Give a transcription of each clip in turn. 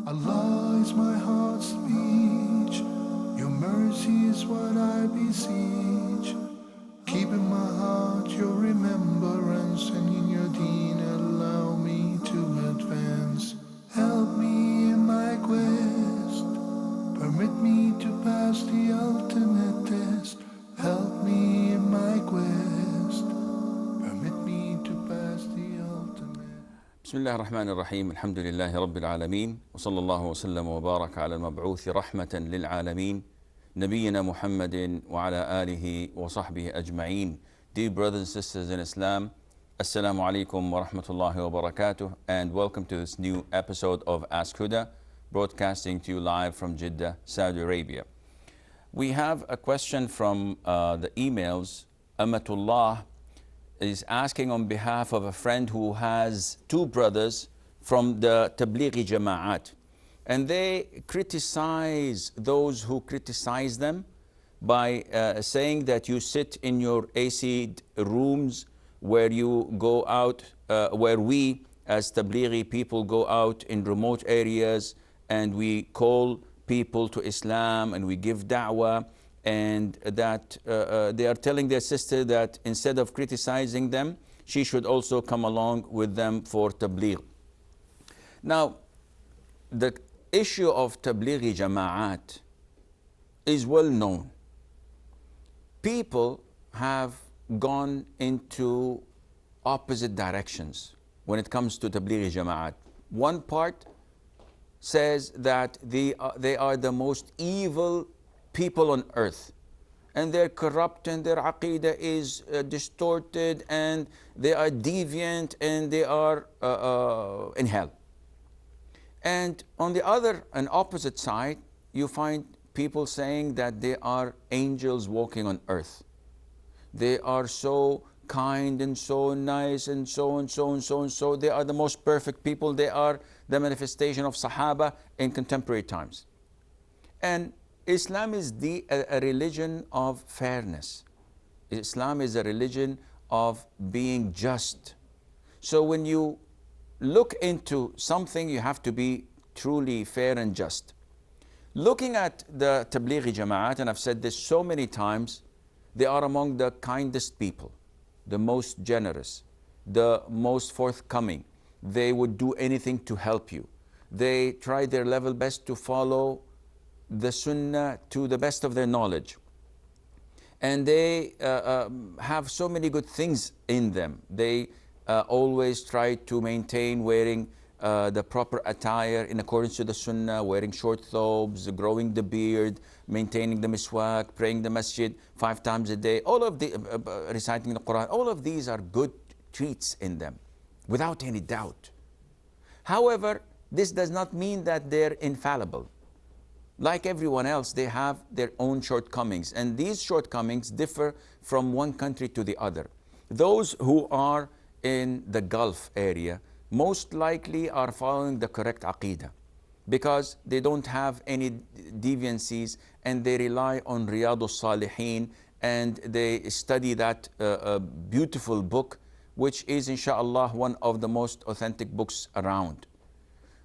Allah is my heart's speech, your mercy is what I beseech. Keep in my heart your remembrance, and in your deen allow me to advance. Help me in my quest, permit me to pass the ultimate test. Help me in my quest, permit me to pass the ultimate. بسم الله الرحمن الرحيم. الحمد لله رب العالمين، وصلى الله وسلم وبارك على المبعوث رحمة للعالمين نبينا محمد وعلى آله وصحبه أجمعين. Dear brothers and sisters in Islam, Assalamu alaikum wa rahmatullahi wa barakatuh, and welcome to this new episode of Ask Huda, broadcasting to you live from Jeddah, Saudi Arabia. We have a question from the emails. Amatullah is asking on behalf of a friend who has two brothers from the Tabligh Jamaat, and they criticize those who criticize them by saying that you sit in your AC'd rooms where you go out, where we as Tablighi people go out in remote areas and we call people to Islam and we give da'wah, and that they are telling their sister that instead of criticizing them, she should also come along with them for Tabligh. Now, the issue of Tablighi Jama'at is well known. People have gone into opposite directions when it comes to Tablighi Jama'at. One part says that they are the most evil people on earth, and they're corrupt, and their aqidah is distorted, and they are deviant, and they are in hell. And on the other and opposite side, you find people saying that they are angels walking on earth. They are so kind and so nice and so and so and so and so. They are the most perfect people. They are the manifestation of Sahaba in contemporary times. And Islam is a religion of fairness. Islam is a religion of being just. So when you look into something, you have to be truly fair and just. Looking at the Tablighi Jama'at, and I've said this so many times, they are among the kindest people, the most generous, the most forthcoming. They would do anything to help you. They try their level best to follow the Sunnah to the best of their knowledge. And they have so many good things in them. They always try to maintain wearing the proper attire in accordance to the Sunnah, wearing short thobes, growing the beard, maintaining the miswak, praying the masjid 5 times a day, all of the reciting the Quran. All of these are good treats in them, without any doubt. However, this does not mean that they're infallible. Like everyone else, they have their own shortcomings, and these shortcomings differ from one country to the other. Those who are in the Gulf area most likely are following the correct aqidah, because they don't have any deviancies, and they rely on Riyadus Salihin, and they study that beautiful book, which is inshallah one of the most authentic books around.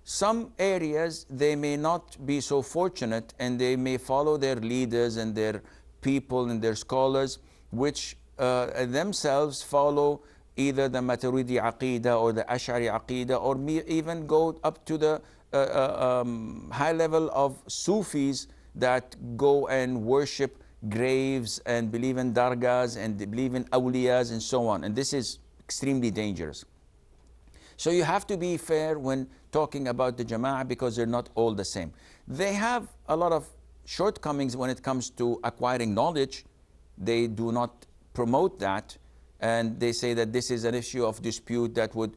Some areas they may not be so fortunate, and they may follow their leaders and their people and their scholars, which themselves follow either the Maturidi Aqidah or the Ash'ari Aqidah, or even go up to the high level of Sufis that go and worship graves and believe in dargahs and believe in awliyas and so on. And this is extremely dangerous. So you have to be fair when talking about the Jama'ah, because they're not all the same. They have a lot of shortcomings when it comes to acquiring knowledge. They do not promote that, and they say that this is an issue of dispute that would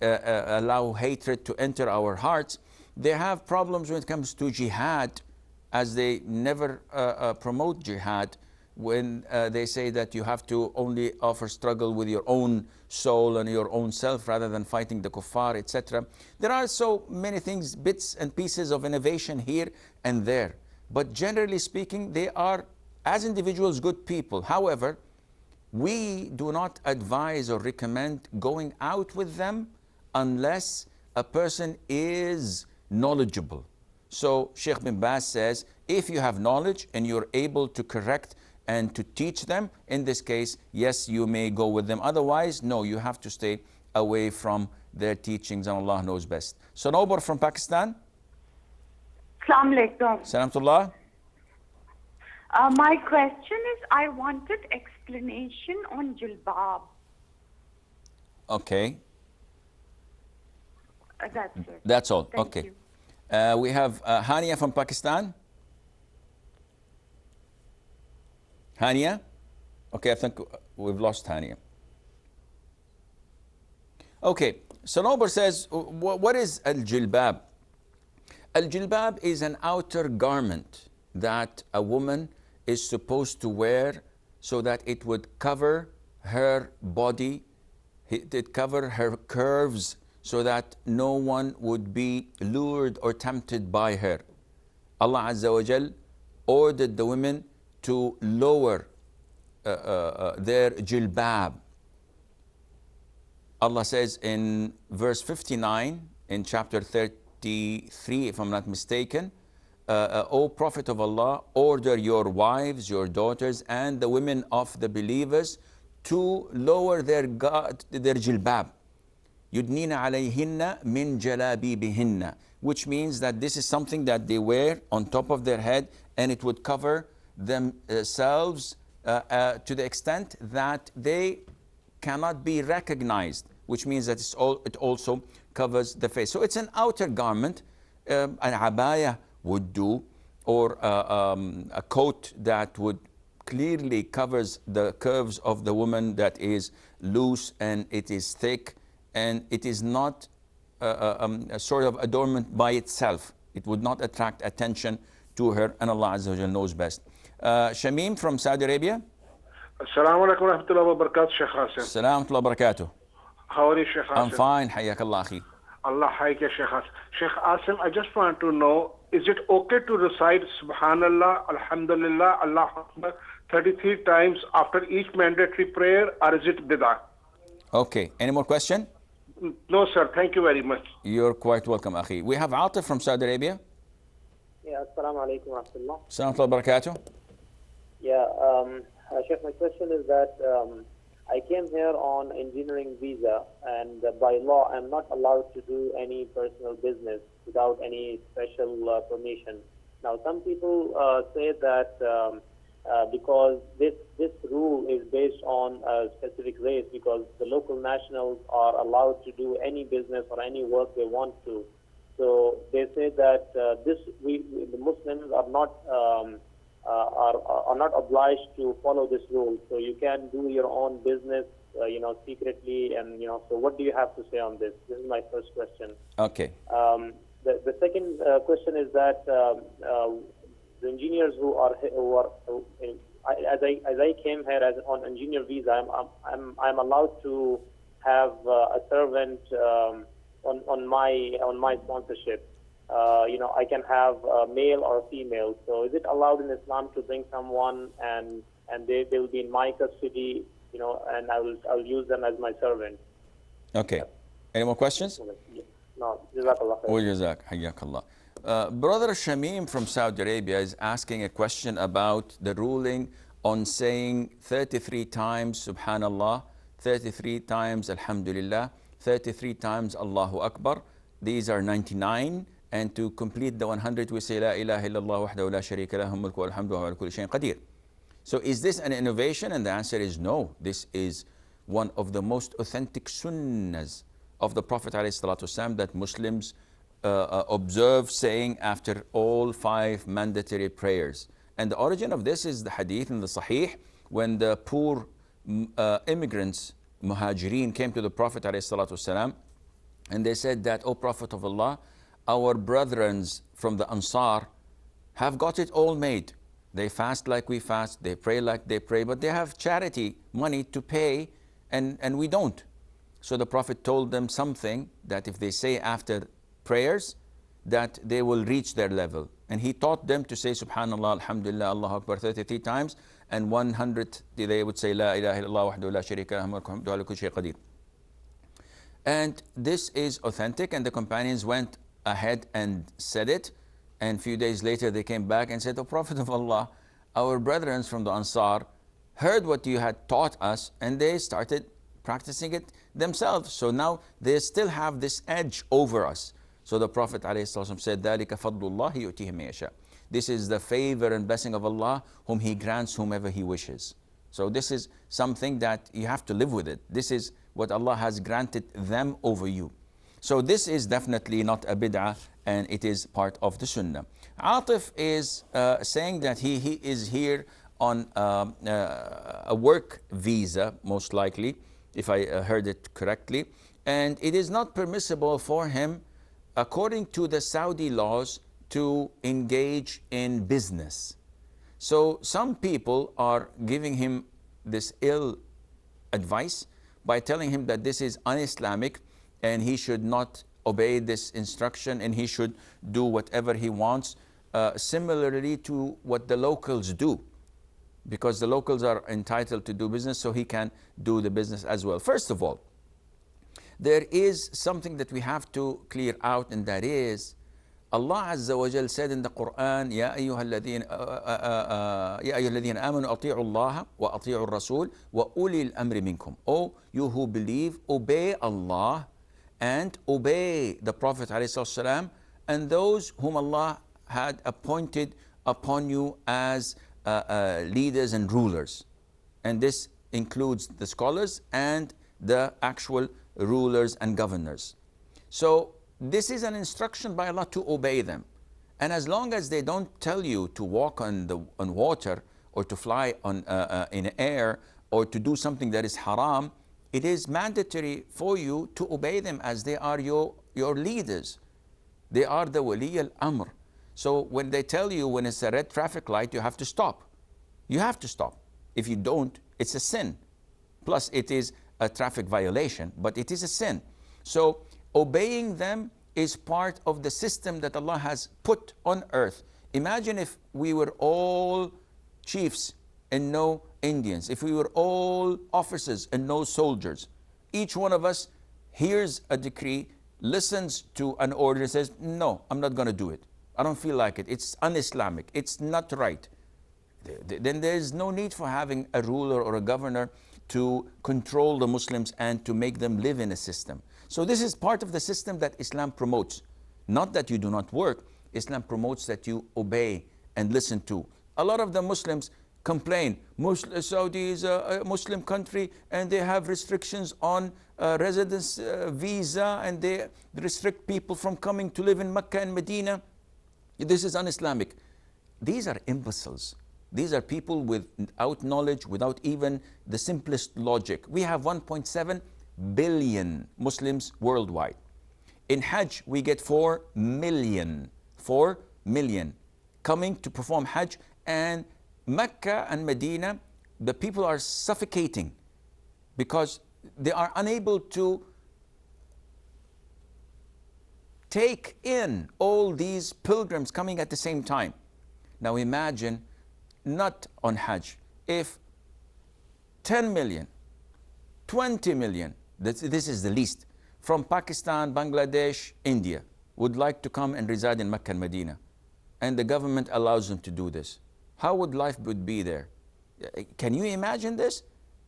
allow hatred to enter our hearts. They have problems when it comes to jihad, as they never promote jihad, when they say that you have to only offer struggle with your own soul and your own self rather than fighting the kuffar, etc. There are so many things, bits and pieces of innovation here and there. But generally speaking, they are, as individuals, good people. However, we do not advise or recommend going out with them unless a person is knowledgeable. So Sheikh bin Baz says, if you have knowledge and you're able to correct and to teach them, in this case, yes, you may go with them. Otherwise, no, you have to stay away from their teachings, and Allah knows best. So Nobar from Pakistan. Assalamu alaikum. Salamtullah. My question is, I wanted explanation on Jilbab. Okay. That's it. That's all. Thank Okay. you. We have Hania from Pakistan. Hania? Okay, I think we've lost Hania. Okay, so Nobar says, what is al-jilbab? Al-jilbab is an outer garment that a woman is supposed to wear so that it would cover her body, it cover her curves, so that no one would be lured or tempted by her. Allah Azza wa Jal ordered the women to lower their jilbab. Allah says in verse 59 in chapter 33, if I'm not mistaken, O Prophet of Allah, order your wives, your daughters, and the women of the believers to lower their jilbab. Yudnina alayhinna min jalabibihinna, which means that this is something that they wear on top of their head, and it would cover themselves to the extent that they cannot be recognized, which means that it also covers the face. So it's an outer garment, an abaya would do, or a coat that would clearly covers the curves of the woman, that is loose and it is thick, and it is not a sort of adornment by itself. It would not attract attention to her, and Allah Azza wa Jalla knows best. Shamim from Saudi Arabia. Assalamu alaikum wa rahmatullahi wa barakatuh, Sheikh Hassan. Assalamu alaikum wa barakatuh. How are you, Sheikh Hassan? I'm fine, hayyak Allah akhi. Allah hayyak ya Sheikh Hassan. Sheikh Hassan, I just want to know, is it okay to recite Subhanallah, Alhamdulillah, Allah Akbar 33 times after each mandatory prayer, or is it bid'ah? Okay, any more question? No, sir. Thank you very much. You're quite welcome, akhi. We have Atif from Saudi Arabia. Yeah, assalamu alaikum wa rahmatullah. Assalamu alaikum wa barakatuh. Yeah, Sheikh, my question is that I came here on engineering visa, and by law I'm not allowed to do any personal business without any special permission. Now, some people say that because this rule is based on a specific race, because the local nationals are allowed to do any business or any work they want to. So they say that the Muslims are not obliged to follow this rule. So you can do your own business, secretly, and So what do you have to say on this? This is my first question. Okay. The second question is that the engineers as I came here on engineer visa, I'm allowed to have a servant on my sponsorship. I can have a male or a female. So is it allowed in Islam to bring someone and they will be in my custody, and I'll use them as my servant? Okay. Any more questions? No. Jazakallah khair. Wa jazak, hayyakallah. Brother Shamim from Saudi Arabia is asking a question about the ruling on saying 33 times Subhanallah, 33 times Alhamdulillah, 33 times Allahu Akbar. These are 99. And to complete the 100, we say La ilaha illallah wahdahu la sharika lahu mulku wal hamdu wa ala kulli shay'in qadir. So is this an innovation? And the answer is no. This is one of the most authentic sunnahs of the Prophet ﷺ that Muslims observe saying after all 5 mandatory prayers. And the origin of this is the hadith in the Sahih, when the poor immigrants, muhajirin, came to the Prophet ﷺ, and they said that, O Prophet of Allah, our brethren from the Ansar have got it all made. They fast like we fast, they pray like they pray, but they have charity money to pay, and we don't. So the Prophet told them something that if they say after prayers, that they will reach their level. And he taught them to say Subhanallah, Alhamdulillah, Allahu Akbar 33 times, and 100 they would say La ilaha illallah wahdahu la sharika lahu mulku wa hamdu wa ala kulli shay'in qadir. And this is authentic, and the companions went ahead and said it. And a few days later, they came back and said, "O Prophet of Allah, our brethren from the Ansar heard what you had taught us, and they started practicing it themselves. So now they still have this edge over us." So the Prophet ﷺ said, ذَلِكَ فَضْلُ اللَّهِ يُؤْتِيهِ مَن يَشَاءُ. This is the favor and blessing of Allah, whom He grants whomever He wishes. So this is something that you have to live with it. This is what Allah has granted them over you. So this is definitely not a bid'ah, and it is part of the sunnah. Atif is saying that he is here on a work visa, most likely, if I heard it correctly. And it is not permissible for him, according to the Saudi laws, to engage in business. So some people are giving him this ill advice by telling him that this is un-Islamic and he should not obey this instruction and he should do whatever he wants, similarly to what the locals do, because the locals are entitled to do business, so he can do the business as well. First of all, there is something that we have to clear out, and that is Allah Azza wa Jal said in the Quran, يَا أَيُّهَا الَّذِينَ آمَنُوا أَطِيعُوا اللَّهَ وَأَطِيعُوا الرَّسُولَ وَأُولِي الْأَمْرِ مِنْكُمْ. O you who believe, obey Allah and obey the Prophet ﷺ and those whom Allah had appointed upon you as leaders and rulers. And this includes the scholars and the actual rulers and governors. So this is an instruction by Allah to obey them. And as long as they don't tell you to walk on water or to fly in air or to do something that is haram, it is mandatory for you to obey them, as they are your leaders. They are the wali al-amr. So when they tell you when it's a red traffic light, you have to stop. You have to stop. If you don't, it's a sin. Plus it is a traffic violation, but it is a sin. So obeying them is part of the system that Allah has put on earth. Imagine if we were all chiefs and no Indians, if we were all officers and no soldiers. Each one of us hears a decree, listens to an order, and says, "No, I'm not going to do it. I don't feel like it. It's un-Islamic. It's not right." Then there is no need for having a ruler or a governor to control the Muslims and to make them live in a system. So this is part of the system that Islam promotes. Not that you do not work. Islam promotes that you obey and listen to. A lot of the Muslims complain, Saudi is a Muslim country and they have restrictions on residence visa, and they restrict people from coming to live in Mecca and Medina. This is un-Islamic. These are imbeciles. These are people without knowledge, without even the simplest logic. We have 1.7 billion Muslims worldwide. In Hajj, we get 4 million. 4 million coming to perform Hajj, and Mecca and Medina, the people are suffocating because they are unable to take in all these pilgrims coming at the same time. Now imagine, not on Hajj, if 10 million, 20 million, this is the least, from Pakistan, Bangladesh, India, would like to come and reside in Mecca and Medina, and the government allows them to do this, how would life be there? Can you imagine this?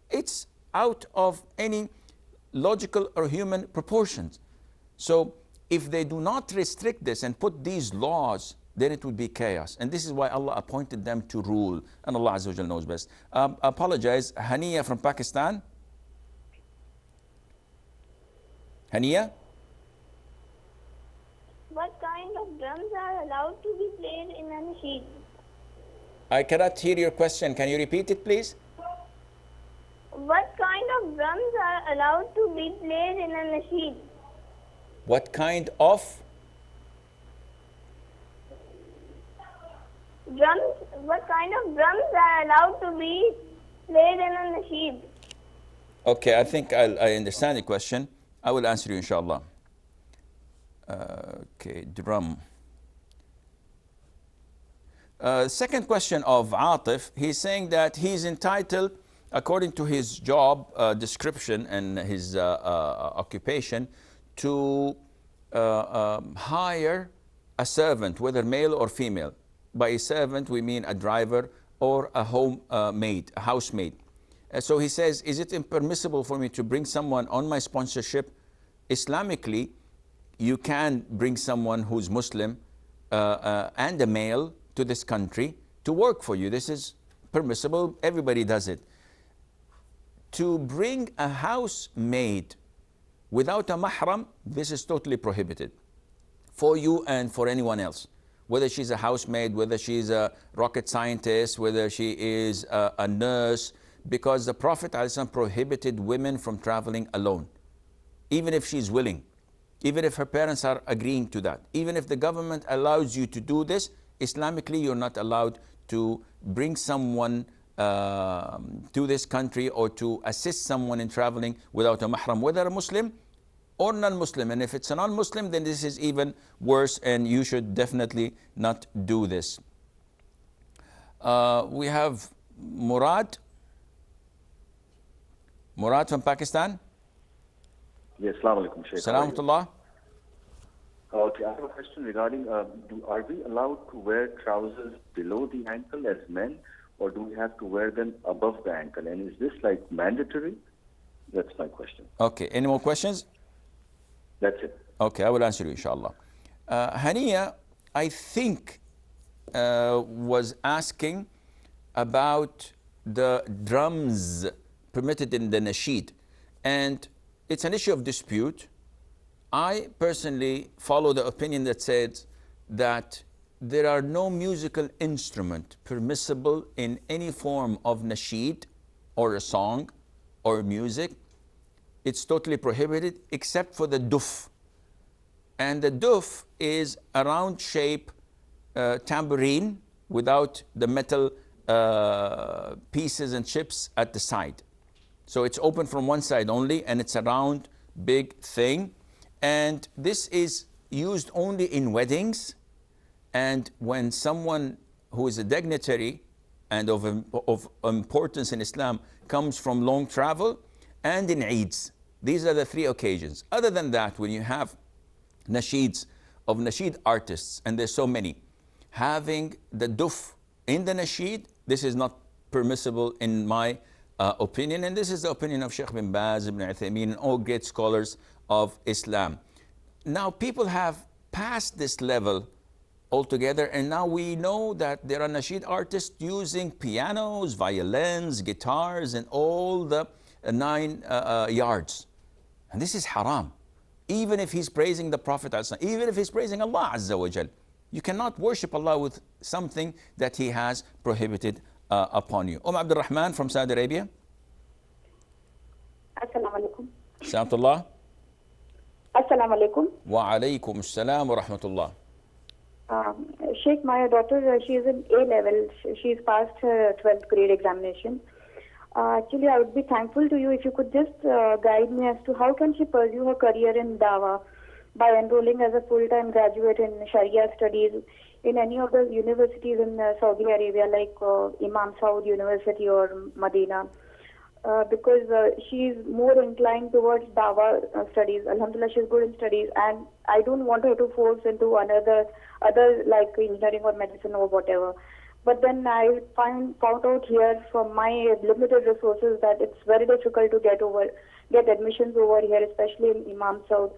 It's out of any logical or human proportions. So if they do not restrict this and put these laws, then it would be chaos. And this is why Allah appointed them to rule. And Allah Azza wa Jal knows best. Apologize, Hania from Pakistan. Hania? What kind of drums are allowed to be played in a nasheed? I cannot hear your question. Can you repeat it, please? What kind of drums are allowed to be played in a nasheed? What kind of? Drums. What kind of drums are allowed to be played in a nasheed? Okay, I think I understand the question. I will answer you, inshallah. Okay, drum. Second question of Atif, he's saying that he's entitled, according to his job description and his occupation, to hire a servant, whether male or female. By a servant, we mean a driver or a home maid, a housemaid. So he says, is it impermissible for me to bring someone on my sponsorship? Islamically, you can bring someone who's Muslim and a male to this country to work for you. This is permissible. Everybody does it. To bring a housemaid without a mahram, this is totally prohibited for you and for anyone else. Whether she's a housemaid, whether she's a rocket scientist, whether she is a nurse, because the Prophet ﷺ prohibited women from traveling alone, even if she's willing, even if her parents are agreeing to that, even if the government allows you to do this. Islamically, you're not allowed to bring someone to this country or to assist someone in traveling without a mahram, whether a Muslim or non-Muslim. And if it's a non-Muslim, then this is even worse, and you should definitely not do this. We have Murad. Murad from Pakistan. Yes, Assalamu alaikum, Shaykh. Salaam alaikum. Okay, I have a question regarding, are we allowed to wear trousers below the ankle as men, or do we have to wear them above the ankle? And is this like mandatory? That's my question. Okay, any more questions? That's it. Okay, I will answer you, inshallah. Hania, I think, was asking about the drums permitted in the Nasheed. And it's an issue of dispute. I personally follow the opinion that says that there are no musical instrument permissible in any form of Nasheed or a song or music. It's totally prohibited except for the duf. And the duf is a round shape tambourine without the metal pieces and chips at the side. So it's open from one side only, and it's a round, big thing. And this is used only in weddings, and when someone who is a dignitary and of importance in Islam comes from long travel, and in Eids. These are the three occasions. Other than that, when you have nasheeds of nasheed artists, and there's so many, having the duf in the nasheed, this is not permissible in my opinion, and this is the opinion of Sheikh bin Baz, Ibn Uthaymeen, and all great scholars of Islam. Now people have passed this level altogether, and now we know that there are nasheed artists using pianos, violins, guitars, and all the 9 yards. And this is haram. Even if he's praising the Prophet, even if he's praising Allah Azza wa Jal, you cannot worship Allah with something that He has prohibited upon you. Abdul Rahman from Saudi Arabia. Assalamu alaikum. Salamullah. Assalamu alaikum. Wa alaykum assalam wa rahmatullah. Sheikh, my daughter, she is in A level. She's passed her 12th grade examination. Actually, I would be thankful to you if you could just guide me as to how can she pursue her career in Dawah by enrolling as a full-time graduate in Sharia studies in any of the universities in Saudi Arabia, like Imam Saud University or Medina, because she's more inclined towards Dawah studies. Alhamdulillah, she's good in studies, and I don't want her to force into other like engineering or medicine or whatever. But then I found out here from my limited resources that it's very difficult to get admissions over here, especially in Imam Saud,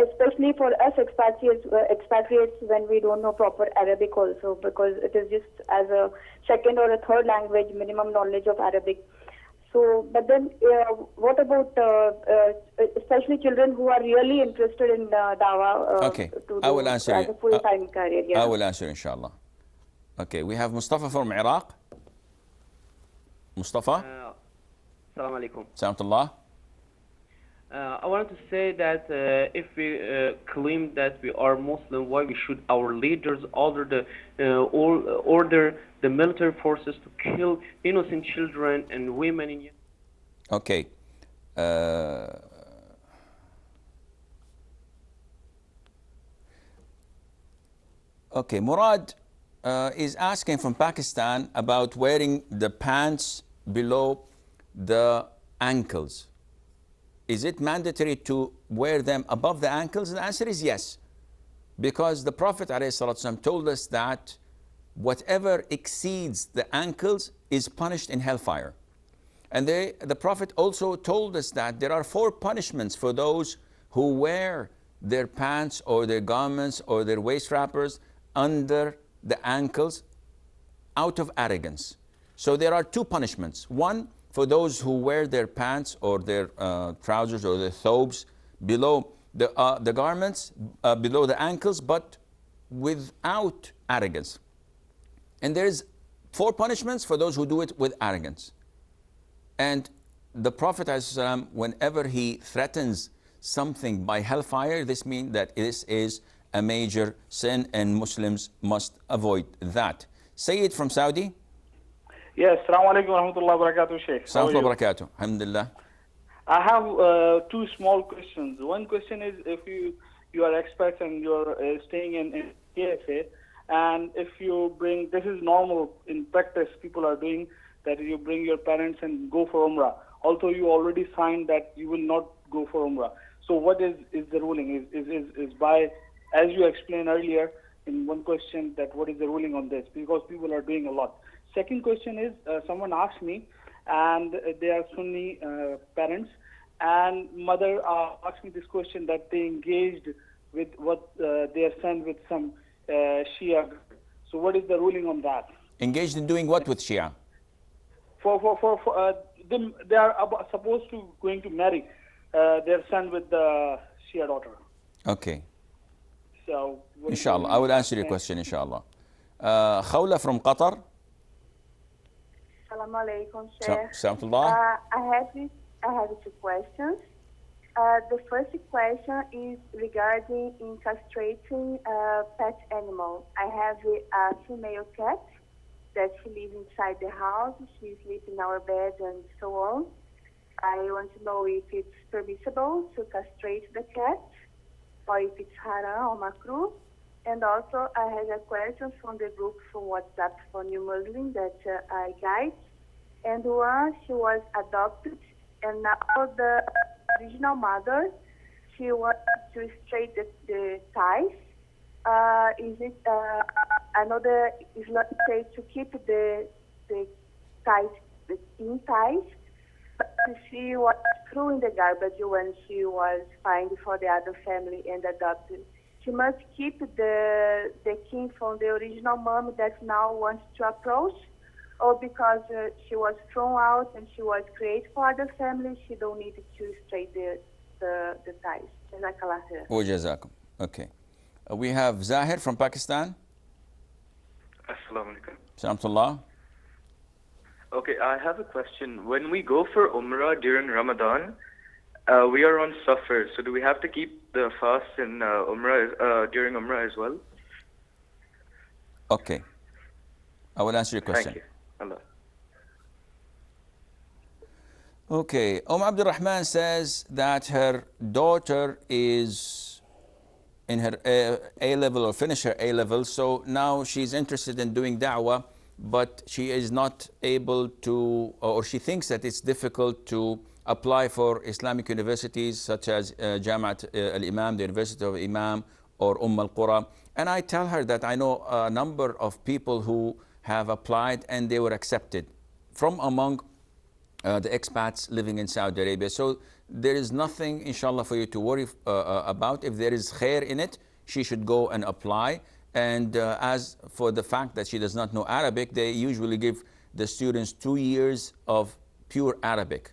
especially for us expatriates when we don't know proper Arabic also, because it is just as a second or a third language, minimum knowledge of Arabic. So, but then what about especially children who are really interested in Dawah Okay, to I will answer as you. a full-time career? Yeah. I will answer, inshallah. Okay, we have Mustafa from Iraq. Mustafa. Assalamu alaikum. Salamullah. I wanted to say that if we claim that we are Muslim, why we should our leaders order the military forces to kill innocent children and women in? Okay. Okay, Murad is asking from Pakistan about wearing the pants below the ankles. is it mandatory to wear them above the ankles? The answer is yes. Because the Prophet ﷺ told us that whatever exceeds the ankles is punished in hellfire. And the Prophet also told us that there are 4 punishments for those who wear their pants or their garments or their waist wrappers under the ankles out of arrogance. So there are 2 punishments. One, for those who wear their pants or their trousers or their thobes below the garments, below the ankles, but without arrogance. And there's 4 punishments for those who do it with arrogance. And the Prophet ﷺ, whenever he threatens something by hellfire, this means that this is a major sin and Muslims must avoid that. Sayyid from Saudi. Yes, Assalamu alaikum wa rahmatullahi wa barakatuh, Sheikh. Assalamu alaikum wa barakatuh. Alhamdulillah. I have 2 small questions. One question is, if you are experts and you're staying in KSA, and if you bring, this is normal in practice, people are doing that, you bring your parents and go for Umrah. Also, you already signed that you will not go for Umrah. So what is the ruling? Is by, as you explained earlier in one question, that what is the ruling on this? Because people are doing a lot. Second question is, someone asked me, and they are Sunni parents, and mother asked me this question, that they engaged with their son with some Shia. So what is the ruling on that? Engaged in doing what with Shia? Them, they are supposed to going to marry their son with the Shia daughter. Okay. So inshallah, I will answer your question, inshallah. Khawla from Qatar. Assalamu alaikum, Sheikh. I have 2 questions. The first question is regarding in castrating a pet animal. I have a female cat that she lives inside the house. She sleeps in our bed and so on. I want to know if it's permissible to castrate the cat, or if it's haram or makruh. And also, I have a question from the group from WhatsApp for new Muslims that I guide. And once she was adopted, and now the original mother, she wants to straighten the ties. Is it another Islamic say to keep the ties, the skin ties? But she was thrown in the garbage when she was fined for the other family and adopted. She must keep the kin from the original mom that now wants to approach, or because she was thrown out and she was created for the family, she don't need to straighten the ties. Jazakallah khair. Wa jazakum. Okay. We have Zahir from Pakistan. Assalamu alaikum. Salamullah. Okay, I have a question. When we go for Umrah during Ramadan, we are on Safar, so do we have to keep the fast in Umrah during Umrah as well? Okay. I will answer your question. Thank you. Allah. Okay. Abdul Rahman says that her daughter is in her A-level or finish her A-level, so now she's interested in doing da'wah, but she is not able to, or she thinks that it's difficult to apply for Islamic universities such as Jamaat al-Imam, the University of Imam, or Al-Qura. And I tell her that I know a number of people who have applied and they were accepted from among the expats living in Saudi Arabia. So there is nothing, inshallah, for you to worry about. If there is khair in it, she should go and apply. And as for the fact that she does not know Arabic, they usually give the students 2 years of pure Arabic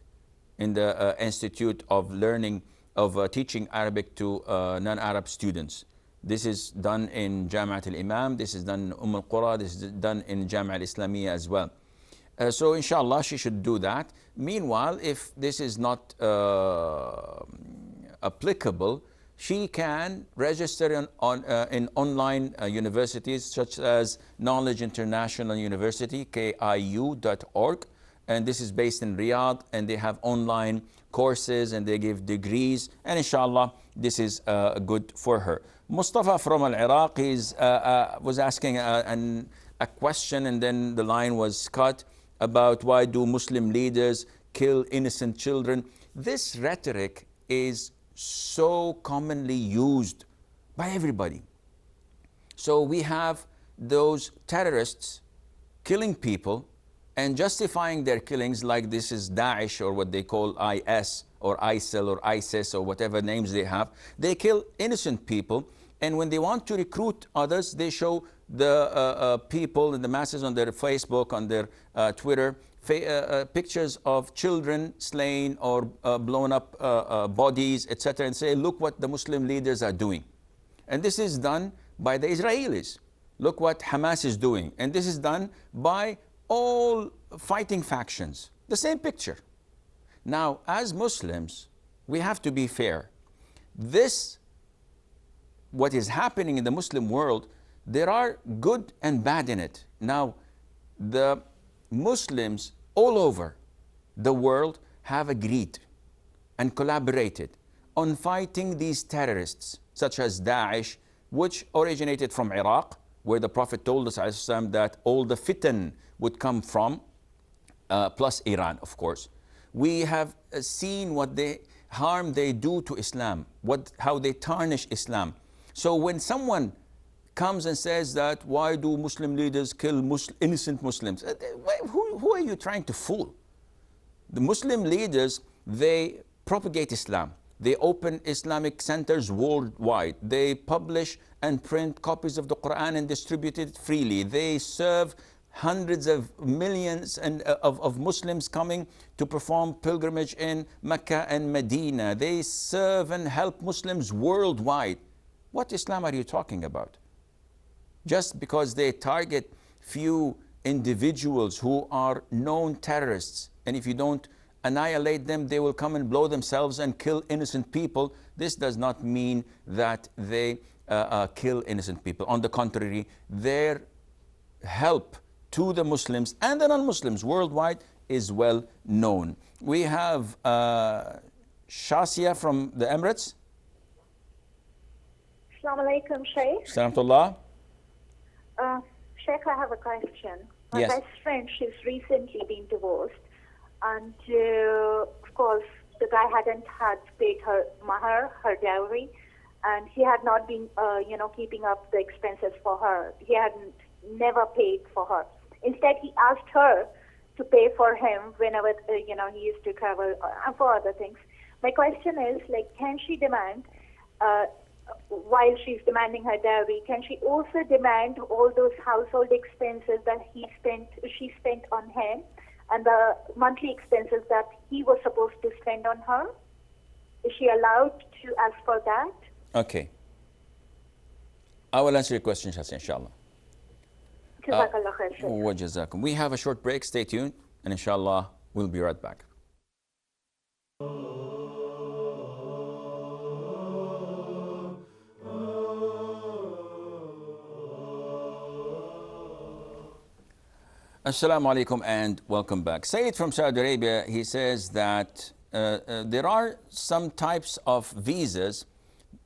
in the Institute of Learning, of teaching Arabic to non-Arab students. This is done in Jamaat al-Imam, this is done in Al-Qura, this is done in Jamaat al-Islamiyya as well. So inshallah she should do that. Meanwhile, if this is not applicable, she can register in online universities such as Knowledge International University, KIU.org, and this is based in Riyadh, and they have online courses and they give degrees, and inshallah this is good for her. Mustafa from Al-Iraq was asking a question, and then the line was cut, about why do Muslim leaders kill innocent children. This rhetoric is so commonly used by everybody. So we have those terrorists killing people and justifying their killings like this is Daesh or what they call IS or ISIL or ISIS or whatever names they have. They kill innocent people, and when they want to recruit others, they show the people and the masses on their Facebook, on their Twitter, pictures of children slain or blown up bodies, etc., and say, look what the Muslim leaders are doing. And this is done by the Israelis. Look what Hamas is doing. And this is done by all fighting factions. The same picture. Now, as Muslims, we have to be fair. This, what is happening in the Muslim world, there are good and bad in it. Now, the Muslims all over the world have agreed and collaborated on fighting these terrorists, such as Daesh, which originated from Iraq, where the Prophet told us ﷺ, that all the fitan would come from, plus Iran, of course. We have seen what harm they do to Islam, how they tarnish Islam. So when someone comes and says that, why do Muslim leaders kill innocent Muslims? Who are you trying to fool? The Muslim leaders, they propagate Islam. They open Islamic centers worldwide. They publish and print copies of the Quran and distribute it freely. They serve hundreds of millions of Muslims coming to perform pilgrimage in Mecca and Medina. They serve and help Muslims worldwide. What Islam are you talking about? Just because they target few individuals who are known terrorists, and if you don't annihilate them, they will come and blow themselves and kill innocent people. This does not mean that they kill innocent people. On the contrary, their help to the Muslims and the non-Muslims worldwide is well known. We have Shia from the Emirates. Assalamu alaikum, Shaykh. Salamullah. Sheikh, I have a question. My Yes. best friend, she's recently been divorced, and of course, the guy hadn't had paid her mahar, her dowry, and he had not been, keeping up the expenses for her. He hadn't never paid for her. Instead, he asked her to pay for him whenever, he used to travel and for other things. My question is, can she demand, while she's demanding her dowry, can she also demand all those household expenses that she spent on him and the monthly expenses that he was supposed to spend on her? Is she allowed to ask for that? Okay. I will answer your question, Shassi, inshallah. Jazakallah khair, Shaykh. Wa jazakum. We have a short break. Stay tuned, and inshallah, we'll be right back. Assalamu alaikum and welcome back. Sayyid from Saudi Arabia, he says that there are some types of visas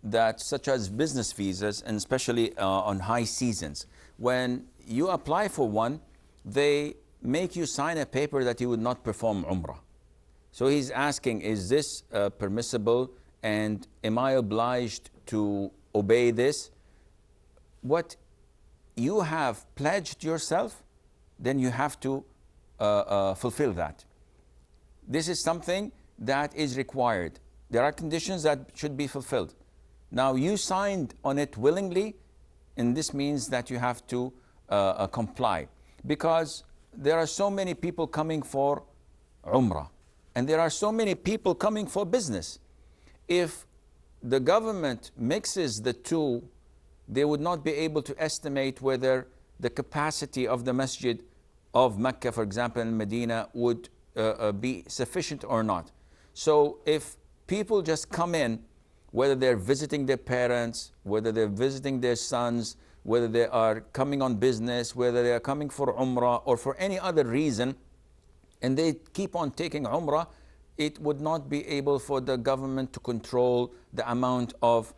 that, such as business visas, and especially on high seasons. When you apply for one, they make you sign a paper that you would not perform Umrah. So he's asking, is this permissible, and am I obliged to obey this? What you have pledged yourself, then you have to fulfill that. This is something that is required. There are conditions that should be fulfilled. Now, you signed on it willingly, and this means that you have to comply. Because there are so many people coming for Umrah, and there are so many people coming for business. If the government mixes the two, they would not be able to estimate whether the capacity of the masjid of Mecca, for example, and Medina would be sufficient or not. So if people just come in, whether they're visiting their parents, whether they're visiting their sons, whether they are coming on business, whether they are coming for Umrah or for any other reason, and they keep on taking Umrah, it would not be able for the government to control the amount of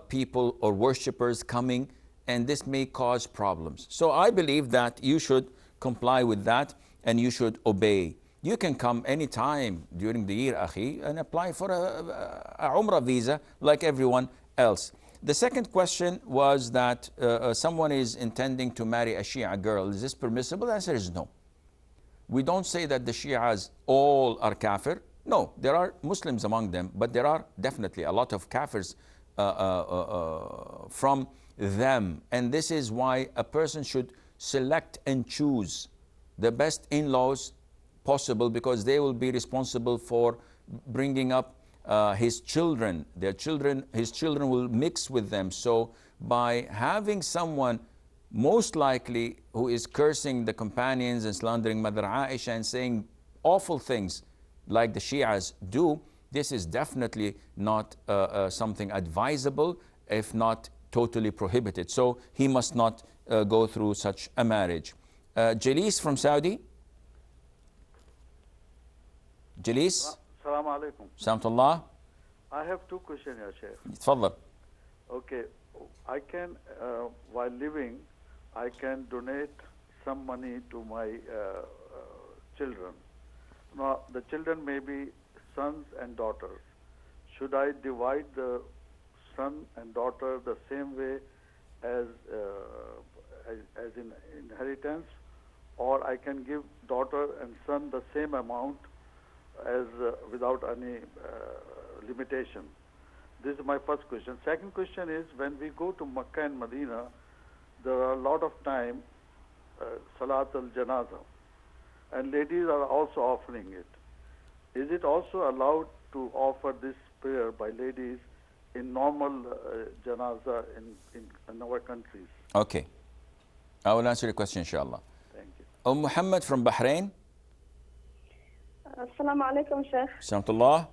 people or worshippers coming, and this may cause problems. So I believe that you should comply with that and you should obey. You can come anytime during the year, akhi, and apply for a Umrah visa like everyone else. The second question was that someone is intending to marry a Shia girl. Is this permissible? The answer is no. We don't say that the Shias all are kafir. No, there are Muslims among them, but there are definitely a lot of kafirs from them. And this is why a person should select and choose the best in-laws possible, because they will be responsible for bringing up his children. His children will mix with them. So by having someone most likely who is cursing the companions and slandering Mother Aisha and saying awful things like the Shias do, this is definitely not something advisable, if not totally prohibited. So he must not go through such a marriage. Jalis from Saudi. Jalis. Assalamu alaikum. Salamtullah. I have two questions, Ya Sheikh. Tfaddal. Okay, I can, while living, I can donate some money to my children. Now, the children may be sons and daughters. Should I divide the son and daughter the same way as in inheritance, or I can give daughter and son the same amount as without any limitation? This is my first question. Second question is, when we go to Makkah and Medina, there are a lot of time Salat al-Janaza, and ladies are also offering it. Is it also allowed to offer this prayer by ladies in normal Janaza in our countries? Okay. I will answer your question, inshallah. Thank you. Muhammad from Bahrain. Assalamu alaikum, Sheikh. Salamtullah.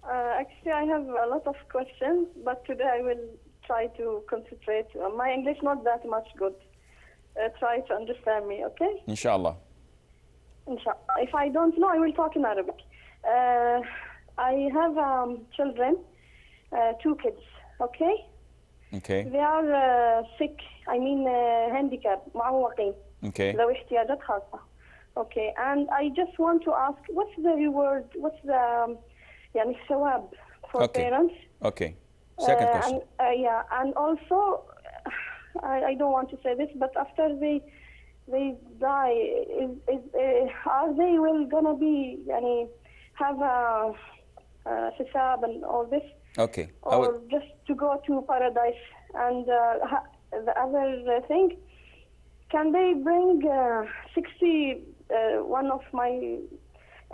Actually, I have a lot of questions, but today I will try to concentrate. My English not that much good. Try to understand me, okay? Inshallah. Inshallah. If I don't know, I will talk in Arabic. I have children, 2 kids, okay? Okay. They are sick, handicapped, معوقين. Okay. ذوي احتياجات خاصة. Okay, and I just want to ask, what's the reward, what's the ثواب for parents? Okay. Second question. And also, I don't want to say this, but after they die, are they will gonna be have a hisab and all this? Okay. Or just to go to paradise? And the other thing, can they bring 60? One of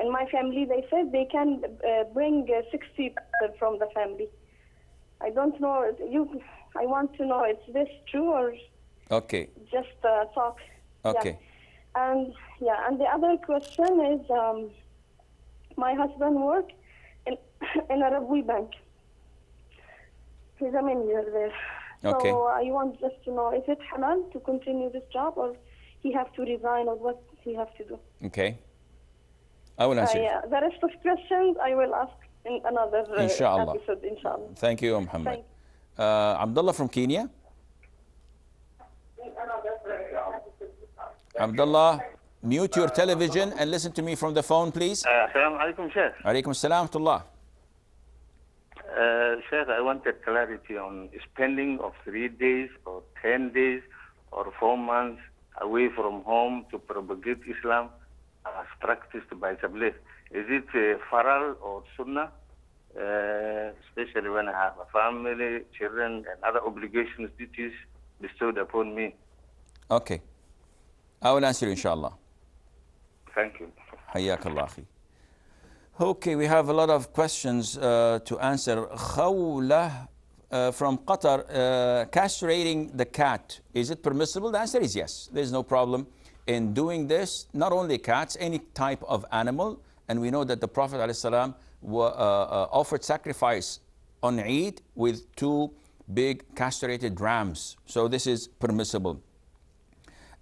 in my family, they said they can bring 60 from the family. I don't know. I want to know, is this true or just talk? Okay. Yeah. And the other question is, my husband works in a Rabwi bank. He's a manager there. Okay. So I want just to know, is it halal to continue this job, or he have to resign, or what he have to do? Okay. I will answer. The rest of questions I will ask in another episode, inshallah. Thank you, Muhammad. Abdullah from Kenya. Abdullah, mute your television and listen to me from the phone, please. Assalamu alaikum, Sheikh. Alaikum assalam wa Sheikh, I wanted clarity on spending of 3 days or 10 days or 4 months away from home to propagate Islam as practiced by Tabligh. Is it faral or sunnah? Especially when I have a family, children, and other obligations, duties bestowed upon me. Okay. I will answer you, inshallah. Thank you. Hayyakallah akhi. Okay, we have a lot of questions to answer. Khawla from Qatar, castrating the cat, is it permissible? The answer is yes. There's no problem in doing this. Not only cats, any type of animal. And we know that the Prophet ﷺ offered sacrifice on Eid with 2 big castrated rams. So this is permissible.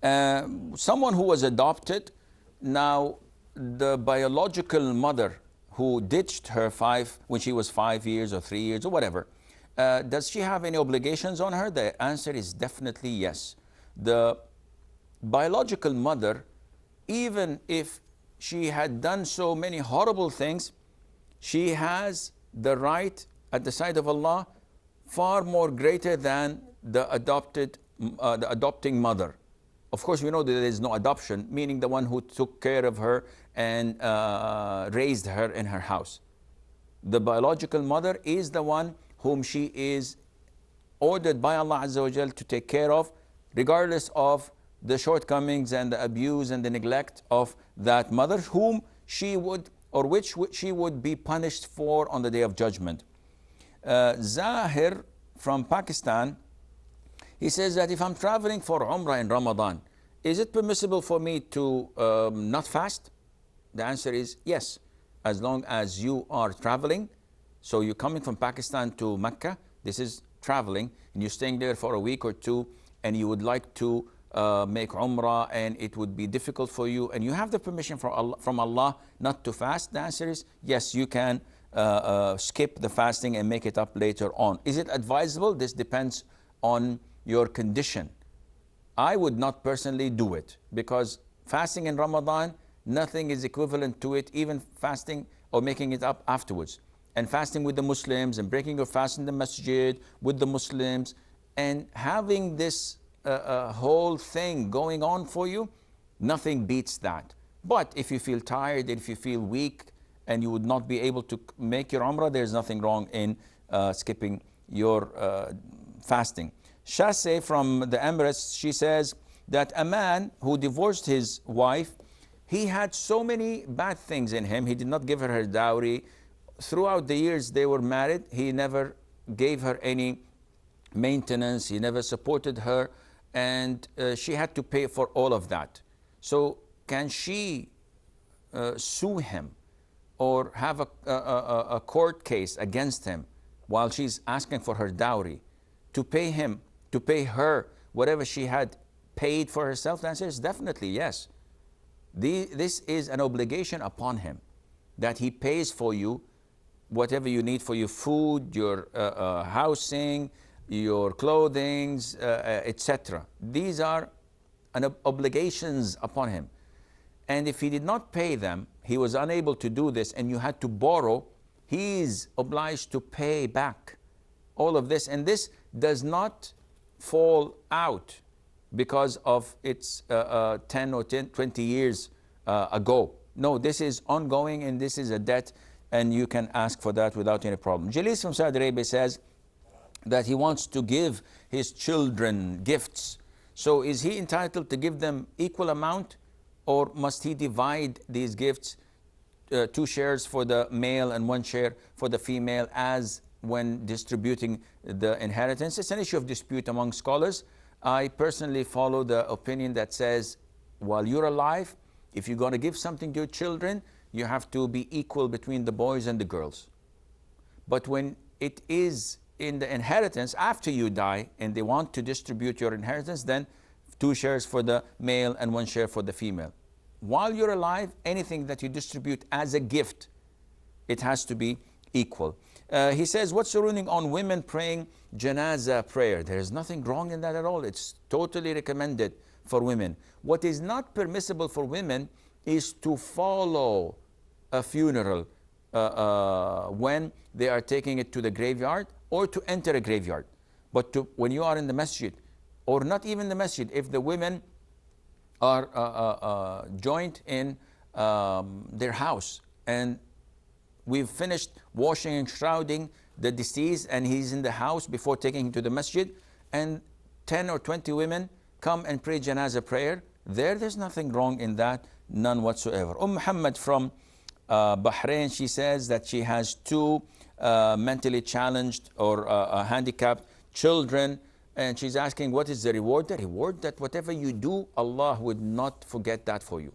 Someone who was adopted, now the biological mother who ditched her when she was 5 years or 3 years or whatever, does she have any obligations on her? The answer is definitely yes. The biological mother even if she had done so many horrible things, she has the right at the sight of Allah far more greater than the adopting mother. Of course, we know that there is no adoption, meaning the one who took care of her and raised her in her house. The biological mother is the one whom she is ordered by Allah Azza wa Jal to take care of, regardless of the shortcomings and the abuse and the neglect of that mother, whom she would, or which she would be punished for on the Day of Judgment. Zahir from Pakistan, he says that if I'm traveling for Umrah in Ramadan, is it permissible for me to not fast? The answer is yes, as long as you are traveling. So you're coming from Pakistan to Mecca, this is traveling, and you're staying there for a week or two, and you would like to make Umrah, and it would be difficult for you, and you have the permission from Allah not to fast. The answer is yes, you can skip the fasting and make it up later on. Is it advisable? This depends on your condition. I would not personally do it, because fasting in Ramadan, nothing is equivalent to it, even fasting or making it up afterwards. And fasting with the Muslims and breaking your fast in the masjid with the Muslims and having this whole thing going on for you, nothing beats that. But if you feel tired, if you feel weak and you would not be able to make your Umrah, there's nothing wrong in skipping your fasting. Shase from the Emirates, she says that a man who divorced his wife, he had so many bad things in him. He did not give her dowry. Throughout the years they were married, he never gave her any maintenance, he never supported her, and she had to pay for all of that. So can she sue him or have a court case against him while she's asking for her dowry to pay him, to pay her whatever she had paid for herself? The answer is definitely yes. This is an obligation upon him, that he pays for you whatever you need for your food, your housing, your clothing, etc. These are obligations upon him. And if he did not pay them, he was unable to do this, and you had to borrow, he is obliged to pay back all of this. And this does not fall out because of its 10 or 20 years ago. No, this is ongoing, and this is a debt, and you can ask for that without any problem. Jalis from Saudi Arabia says that he wants to give his children gifts. So is he entitled to give them equal amount, or must he divide these gifts, 2 shares for the male and 1 share for the female, as when distributing the inheritance? It's an issue of dispute among scholars. I personally follow the opinion that says, while you're alive, if you're going to give something to your children, you have to be equal between the boys and the girls. But when it is in the inheritance after you die and they want to distribute your inheritance, then 2 shares for the male and 1 share for the female. While you're alive, anything that you distribute as a gift, it has to be equal. He says, what's the ruling on women praying Janaza prayer? There is nothing wrong in that at all. It's totally recommended for women. What is not permissible for women is to follow a funeral when they are taking it to the graveyard, or to enter a graveyard. But when you are in the masjid, or not even the masjid, if the women are joined in their house, and we've finished washing and shrouding the deceased, and he's in the house before taking him to the masjid, and 10 or 20 women come and pray Janaza prayer, there's nothing wrong in that, none whatsoever. Muhammad from Bahrain, she says that she has 2 mentally challenged or handicapped children, and she's asking, what is the reward? The reward that whatever you do, Allah would not forget that for you.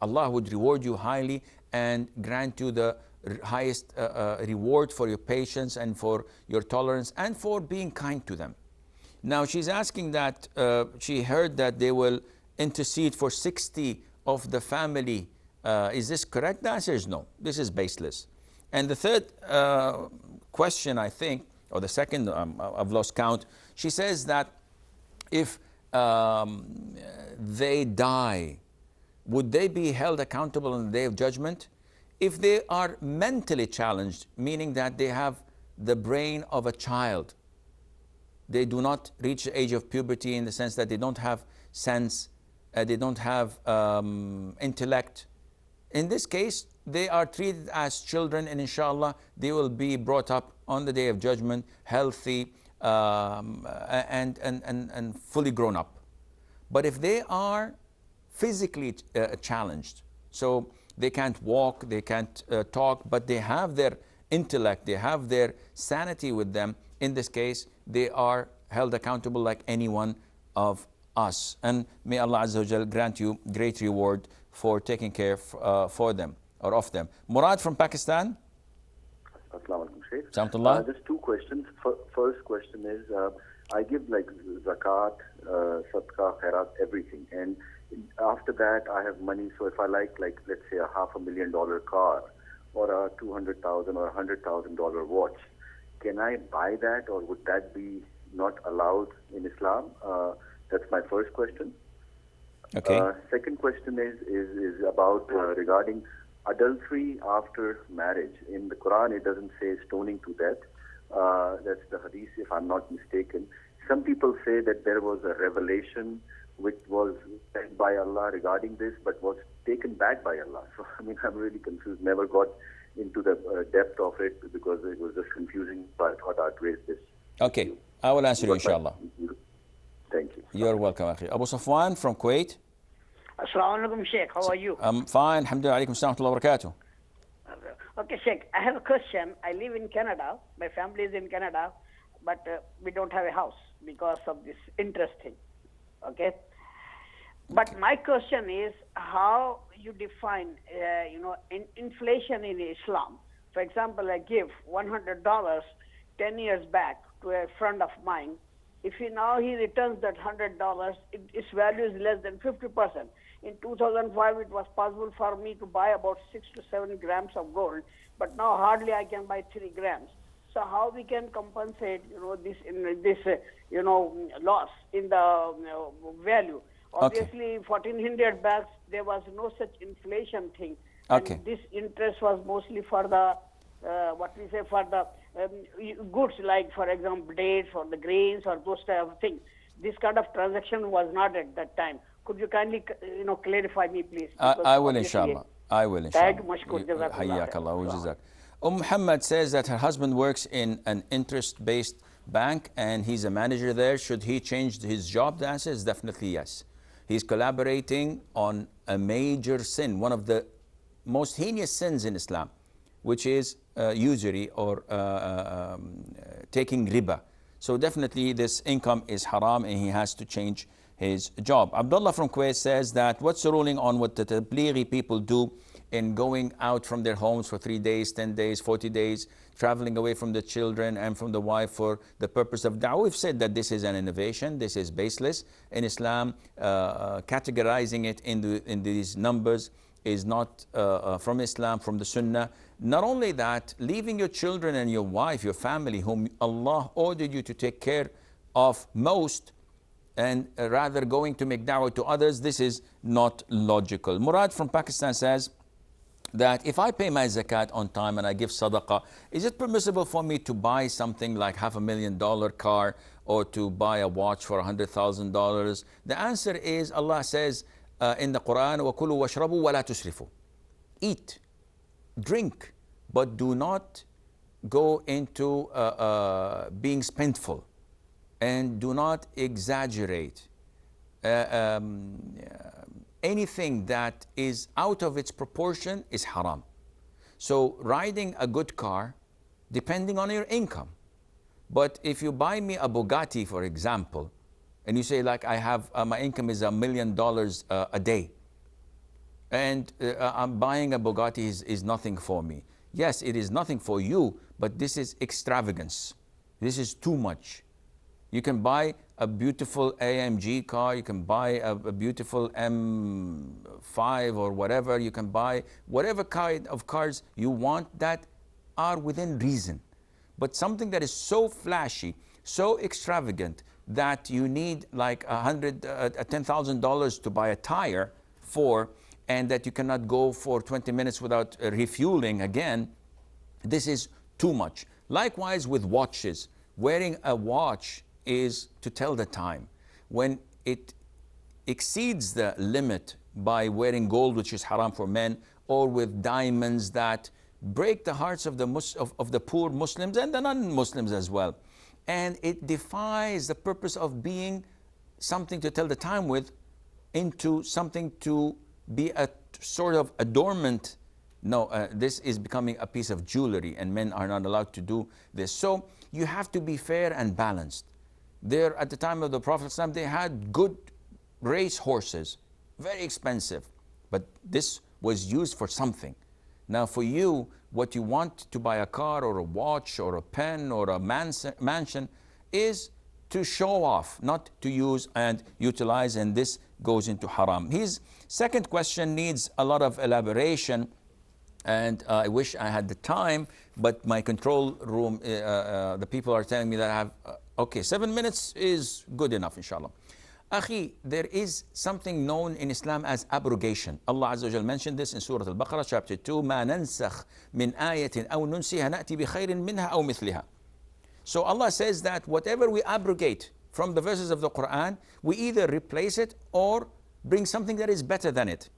Allah would reward you highly and grant you the highest reward for your patience and for your tolerance and for being kind to them. Now she's asking that she heard that they will intercede for 60 of the family. Is this correct? The answer is no. This is baseless. And the third question, I think, or the second, I've lost count. She says that if they die would they be held accountable on the Day of Judgment? If they are mentally challenged, meaning that they have the brain of a child, they do not reach the age of puberty in the sense that they don't have sense, they don't have intellect. In this case, they are treated as children, and inshallah, they will be brought up on the Day of Judgment healthy and fully grown up. But if they are physically challenged, so they can't walk, they can't talk, but they have their intellect, they have their sanity with them, in this case, they are held accountable like any one of us. And may Allah Azza wa Jal grant you great reward for taking care for them or of them. Murad from Pakistan. Assalamu alaikum, Sheikh. Salamullah. Just two questions. First question is, I give like zakat, sadaqah, khairat, everything. And after that, I have money. So if I like let's say a $500,000 car or a $200,000 or $100,000 watch, can I buy that, or would that be not allowed in Islam? That's my first question. Okay. Second question is about regarding adultery after marriage. In the Quran, it doesn't say stoning to death. That's the hadith, if I'm not mistaken. Some people say that there was a revelation which was sent by Allah regarding this, but was taken back by Allah. So, I mean, I'm really confused. Never got into the depth of it because it was just confusing, but I thought I'd raise this. Okay, I will answer you, inshallah. Thank you. You're welcome, Akhi. Abu Safwan from Kuwait. Assalamu alaikum, Sheikh. How are you? I'm fine. Alhamdulillah. Alaikum salam wa barakatuh. Okay, Sheikh, I have a question. I live in Canada. My family is in Canada, but we don't have a house because of this interest thing. Okay? But my question is how you define, inflation in Islam. For example, I give $100 10 years back to a friend of mine. If he returns that $100, its value is less than 50%. In 2005, it was possible for me to buy about 6 to 7 grams of gold, but now hardly I can buy 3 grams. So how we can compensate, this loss in the value? Obviously, 1400 back, there was no such inflation thing. Okay. And this interest was mostly for the, for the goods, like, for example, dates or the grains or those type of things. This kind of transaction was not at that time. Could you kindly, clarify me, please? I will, inshallah. I will, inshallah. Thank you, mashkur, jazakallah. Hayyakallah wa jazak. Muhammad says that her husband works in an interest-based bank and he's a manager there. Should he change his job? The answer is definitely yes. He's collaborating on a major sin, one of the most heinous sins in Islam, which is usury or taking riba. So definitely this income is haram and he has to change his job. Abdullah from Kuwait says that what's the ruling on what the Tabligh people do in going out from their homes for 3 days, 10 days, 40 days, traveling away from the children and from the wife for the purpose of da'wah? We've said that this is an innovation, this is baseless. In Islam, categorizing it in these numbers is not from Islam, from the Sunnah. Not only that, leaving your children and your wife, your family, whom Allah ordered you to take care of most, and rather going to make da'wah to others, this is not logical. Murad from Pakistan says that if I pay my zakat on time and I give sadaqah, is it permissible for me to buy something like $500,000 car or to buy a watch for $100,000? The answer is, Allah says in the Quran, وَكُلُوا وَاشْرَبُوا وَلَا تُسْرِفُوا. Eat, drink, but do not go into being spendful. And do not exaggerate. Anything that is out of its proportion is haram. So riding a good car, depending on your income. But if you buy me a Bugatti, for example, and you say like I have, my income is $1 million a day, and I'm buying a Bugatti is nothing for me. Yes, it is nothing for you, but this is extravagance. This is too much. You can buy a beautiful AMG car, you can buy a beautiful M5 or whatever, you can buy whatever kind of cars you want that are within reason. But something that is so flashy, so extravagant, that you need like $10,000 to buy a tire for, and that you cannot go for 20 minutes without refueling again, this is too much. Likewise with watches. Wearing a watch is to tell the time. When it exceeds the limit by wearing gold, which is haram for men, or with diamonds that break the hearts of the poor Muslims and the non-Muslims as well, and it defies the purpose of being something to tell the time with into something to be a sort of adornment. No, this is becoming a piece of jewelry, and men are not allowed to do this. So you have to be fair and balanced. There, at the time of the Prophet ﷺ, they had good race horses, very expensive, but this was used for something. Now for you, what you want to buy a car or a watch or a pen or a mansion is to show off, not to use and utilize, and this goes into haram. His second question needs a lot of elaboration, and I wish I had the time, but my control room, the people are telling me that I have, okay, 7 minutes is good enough, inshallah. Akhi, there is something known in Islam as abrogation. Allah Azza wa Jal mentioned this in Surah Al-Baqarah, chapter 2, مَا نَنْسَخْ مِنْ آيَةٍ أَوْ نُنْسِهَا نَأْتِ بِخَيْرٍ مِنْهَا أَوْ مِثْلِهَا. So Allah says that whatever we abrogate from the verses of the Quran, we either replace it or bring something that is better than it.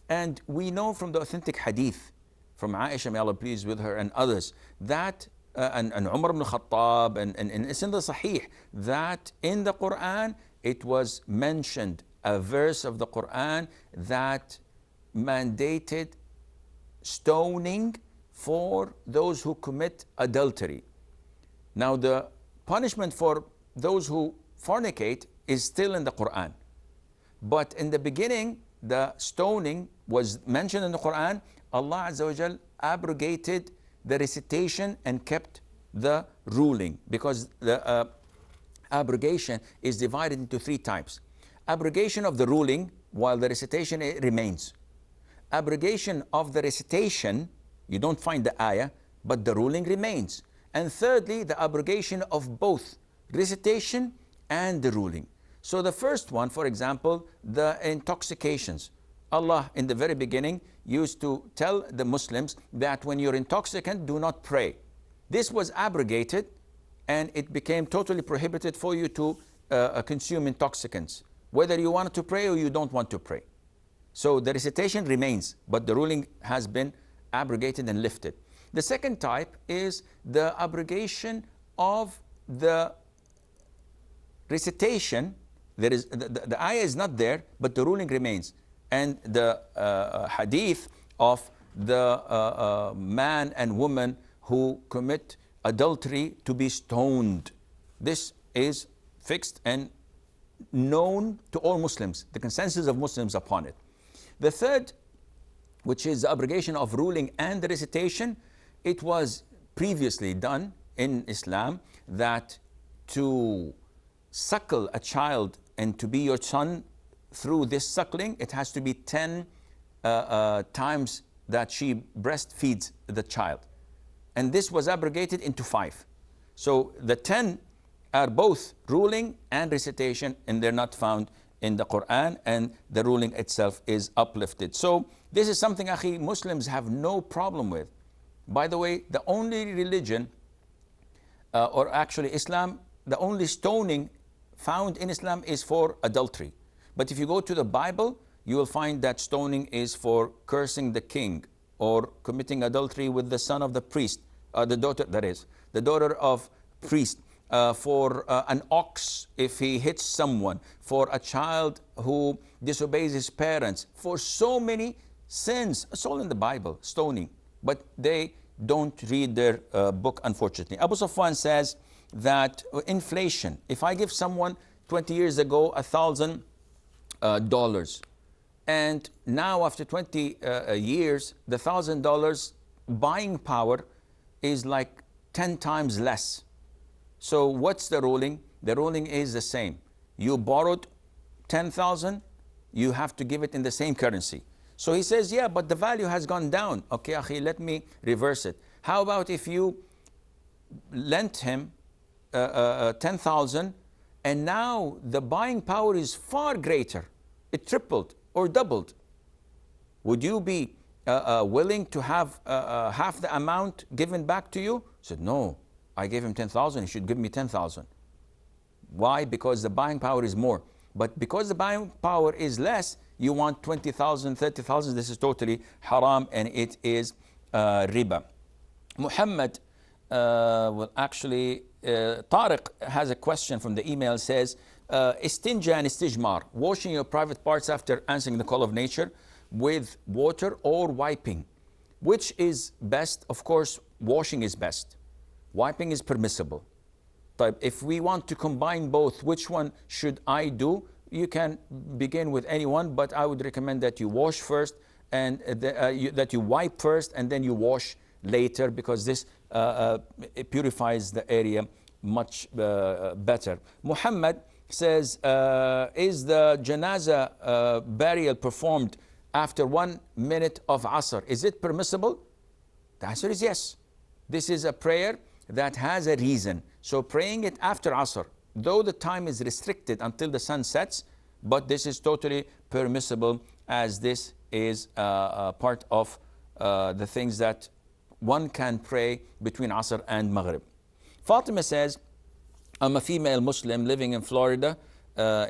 And we know from the authentic hadith, from Aisha, may Allah be pleased with her, and others, that and Umar ibn Khattab, and it's in the Sahih, that in the Quran, it was mentioned, a verse of the Quran that mandated stoning for those who commit adultery. Now the punishment for those who fornicate is still in the Quran. But in the beginning, the stoning was mentioned in the Quran. Allah Azza wa Jal abrogated the recitation and kept the ruling, because the abrogation is divided into 3 types. Abrogation of the ruling while the recitation remains. Abrogation of the recitation, you don't find the ayah, but the ruling remains. And thirdly, the abrogation of both recitation and the ruling. So the first one, for example, the intoxications. Allah in the very beginning used to tell the Muslims that when you're intoxicant, do not pray. This was abrogated, and it became totally prohibited for you to consume intoxicants, whether you want to pray or you don't want to pray. So the recitation remains, but the ruling has been abrogated and lifted. The second type is the abrogation of the recitation. There is the ayah is not there, but the ruling remains. And the hadith of the man and woman who commit adultery to be stoned. This is fixed and known to all Muslims, the consensus of Muslims upon it. The third, which is the abrogation of ruling and the recitation, it was previously done in Islam that to suckle a child and to be your son through this suckling, it has to be 10 times that she breastfeeds the child. And this was abrogated into 5. So the 10 are both ruling and recitation, and they're not found in the Quran, and the ruling itself is uplifted. So this is something, akhi, Muslims have no problem with. By the way, the only religion, or actually Islam, the only stoning found in Islam is for adultery. But if you go to the Bible, you will find that stoning is for cursing the king, or committing adultery with the son of the priest, the daughter, that is, the daughter of priest, for an ox if he hits someone, for a child who disobeys his parents, for so many sins. It's all in the Bible, stoning. But they don't read their book, unfortunately. Abu Safwan says that inflation, if I give someone 20 years ago $1,000, and now after 20 years, the $1,000 buying power is like 10 times less. So what's the ruling? The ruling is the same. You borrowed 10,000, you have to give it in the same currency. So he says, yeah, but the value has gone down. Okay, akhi, let me reverse it. How about if you lent him 10,000, and now the buying power is far greater. It tripled or doubled. would you be willing to have half the amount given back to you? He said, no, I gave him 10,000, he should give me 10,000. Why? Because the buying power is more. But because the buying power is less, you want 20,000, 30,000. This is totally haram and it is riba. Muhammad, Tariq has a question from the email. Says, istinja and istijmar, washing your private parts after answering the call of nature with water or wiping. Which is best? Of course, washing is best. Wiping is permissible. But if we want to combine both, which one should I do? You can begin with any one, but I would recommend that you wash first and that you wipe first and then you wash later, because this it purifies the area much better. Muhammad says, is the Janaza burial performed after 1 minute of Asr? Is it permissible? The answer is yes. This is a prayer that has a reason. So praying it after Asr, though the time is restricted until the sun sets, but this is totally permissible, as this is part of the things that one can pray between Asr and Maghrib. Fatima says, I'm a female Muslim living in Florida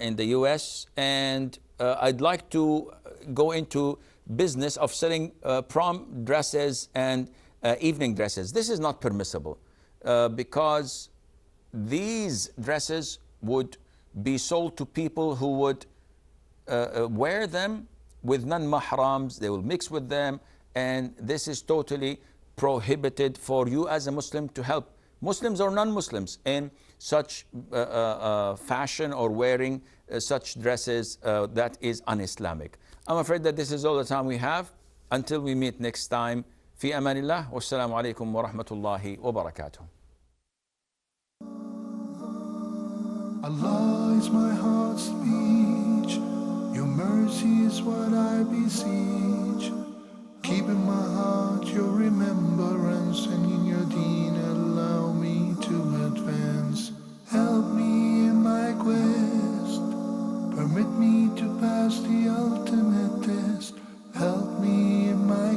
in the US, and I'd like to go into business of selling prom dresses and evening dresses. This is not permissible because these dresses would be sold to people who would wear them with non-mahrams. They will mix with them, and this is totally prohibited for you as a Muslim to help Muslims or non-Muslims in such fashion or wearing such dresses. That is un-Islamic. I'm afraid that this is all the time we have. Until we meet next time, fi amanillah, wassalamu alaikum wa rahmatullahi wa barakatuh. Allah is my heart's speech, your mercy is what I beseech. Keep in my heart your remembrance, and in your deen allow me to advance. Help me in my quest, permit me to pass the